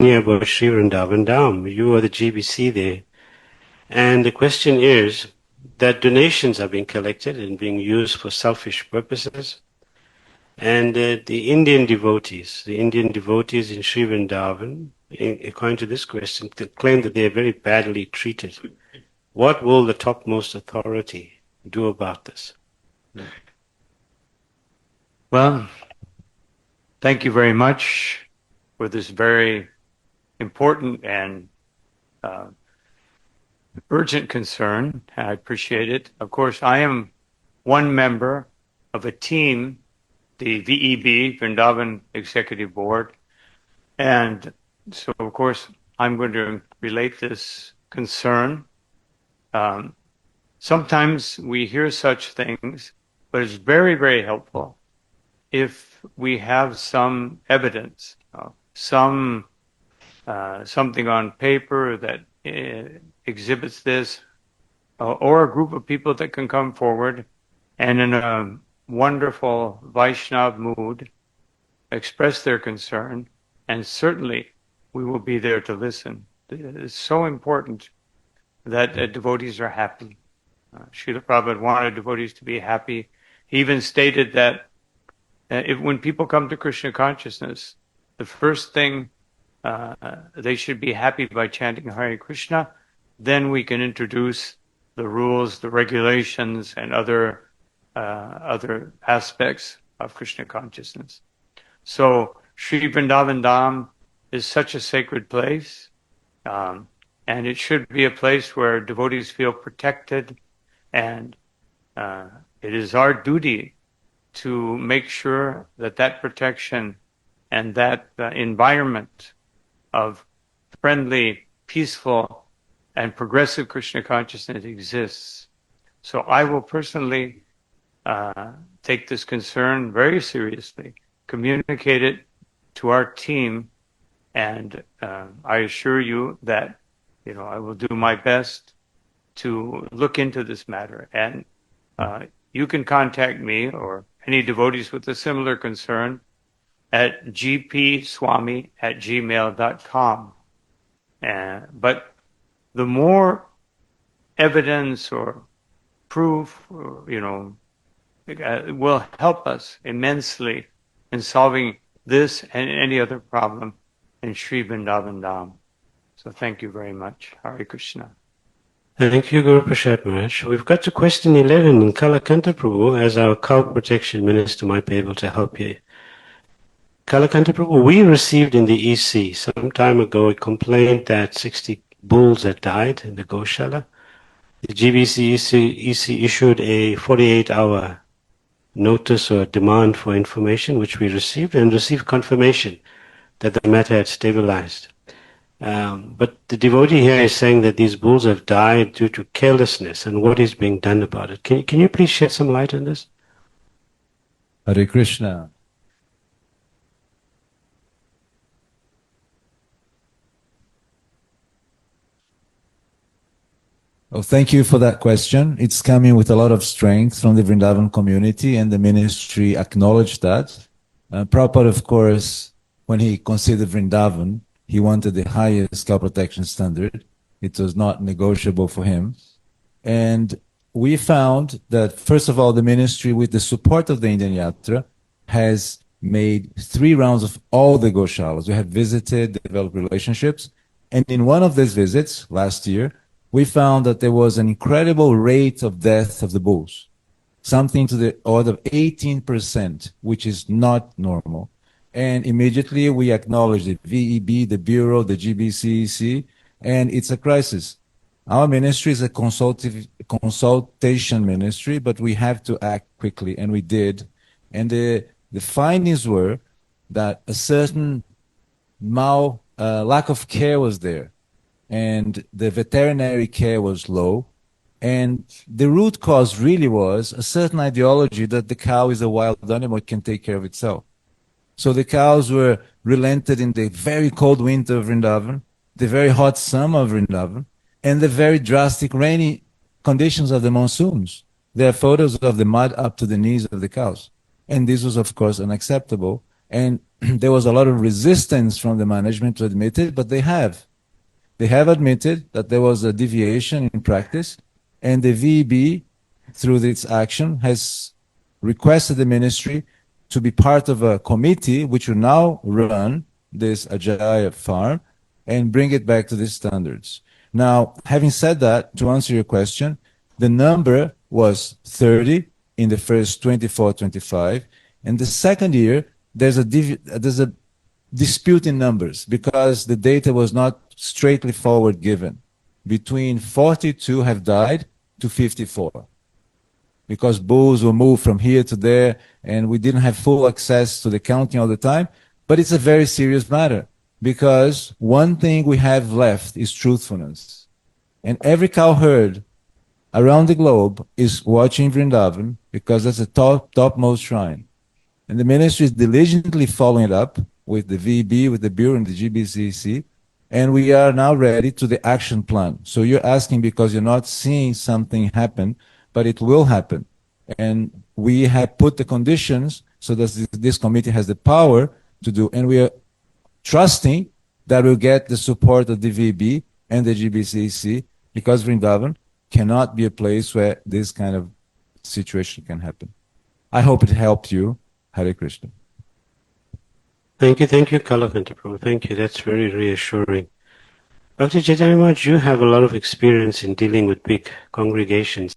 about Sri Vrindavan Dham. You are the GBC there. And the question is that donations are being collected and being used for selfish purposes. And the Indian devotees in Sri Vrindavan, according to this question, claim that they are very badly treated. What will the topmost authority do about this? Well, thank you very much for this very important and urgent concern. I appreciate it. Of course, I am one member of a team, the VEB, Vrindavan Executive Board. And so, of course, I'm going to relate this concern. Sometimes we hear such things, but it's very, very helpful if we have some evidence, something on paper that exhibits this, or a group of people that can come forward and in a wonderful Vaishnav mood express their concern, and certainly we will be there to listen. It's so important that devotees are happy. Srila Prabhupada wanted devotees to be happy. He even stated that when people come to Krishna consciousness, the first thing they should be happy by chanting Hare Krishna. Then we can introduce the rules, the regulations, and other aspects of Krishna consciousness. So Sri Vrindavan Dham is such a sacred place, and it should be a place where devotees feel protected, and it is our duty to make sure that that protection and that environment of friendly, peaceful, and progressive Krishna consciousness exists. So I will personally take this concern very seriously, communicate it to our team, and I assure you that I will do my best to look into this matter. And you can contact me or any devotees with a similar concern at gpswami@gmail.com. But the more evidence or proof, will help us immensely in solving this and any other problem in Sri Vrindavan Dham. So thank you very much. Hare Krishna. Thank you, Guru Prasad Maharaj. We've got to question 11, and Kalakanta Prabhu, as our cow protection minister, might be able to help you. Kalakanta Prabhu, we received in the EC some time ago a complaint that 60 bulls had died in the Goshala. The GBC EC issued a 48-hour notice or demand for information, which we received, and received confirmation that the matter had stabilized. But the devotee here is saying that these bulls have died due to carelessness, and what is being done about it? Can you please shed some light on this? Hare Krishna. Oh, thank you for that question. It's coming with a lot of strength from the Vrindavan community, and the ministry acknowledged that. Prabhupada, of course, when he considered Vrindavan, he wanted the highest cow protection standard. It was not negotiable for him. And we found that, first of all, the ministry, with the support of the Indian Yatra, has made 3 rounds of all the Goshalas. We have visited, developed relationships. And in one of these visits last year, we found that there was an incredible rate of death of the bulls, something to the order of 18%, which is not normal. And immediately we acknowledged the VEB, the Bureau, the GBCEC, and it's a crisis. Our ministry is a consultation ministry, but we have to act quickly, and we did. And the findings were that a certain lack of care was there, and the veterinary care was low, and the root cause really was a certain ideology that the cow is a wild animal, it can take care of itself. So the cows were relented in the very cold winter of Vrindavan, the very hot summer of Vrindavan, and the very drastic rainy conditions of the monsoons. There are photos of the mud up to the knees of the cows. And this was, of course, unacceptable. And there was a lot of resistance from the management to admit it, but they have. They have admitted that there was a deviation in practice, and the VEB, through its action, has requested the ministry to be part of a committee which will now run this Ajaya farm and bring it back to the standards. Now, having said that, to answer your question, the number was 30 in the first 24-25, and the second year there's a dispute in numbers because the data was not straightly forward given. Between 42 have died to 54 because bulls were moved from here to there and we didn't have full access to the counting all the time. But it's a very serious matter because one thing we have left is truthfulness. And every cow herd around the globe is watching Vrindavan because that's the topmost shrine. And the ministry is diligently following it up with the VB, with the Bureau and the GBCC. And we are now ready to the action plan. So you're asking because you're not seeing something happen, but it will happen. And we have put the conditions so that this committee has the power to do. And we are trusting that we'll get the support of the VB and the GBCC because Vrindavan cannot be a place where this kind of situation can happen. I hope it helped you. Hare Krishna. Thank you, Kalakanta Prabhu. Thank you. That's very reassuring. Dr. Chaitanya Maharaj, you have a lot of experience in dealing with big congregations.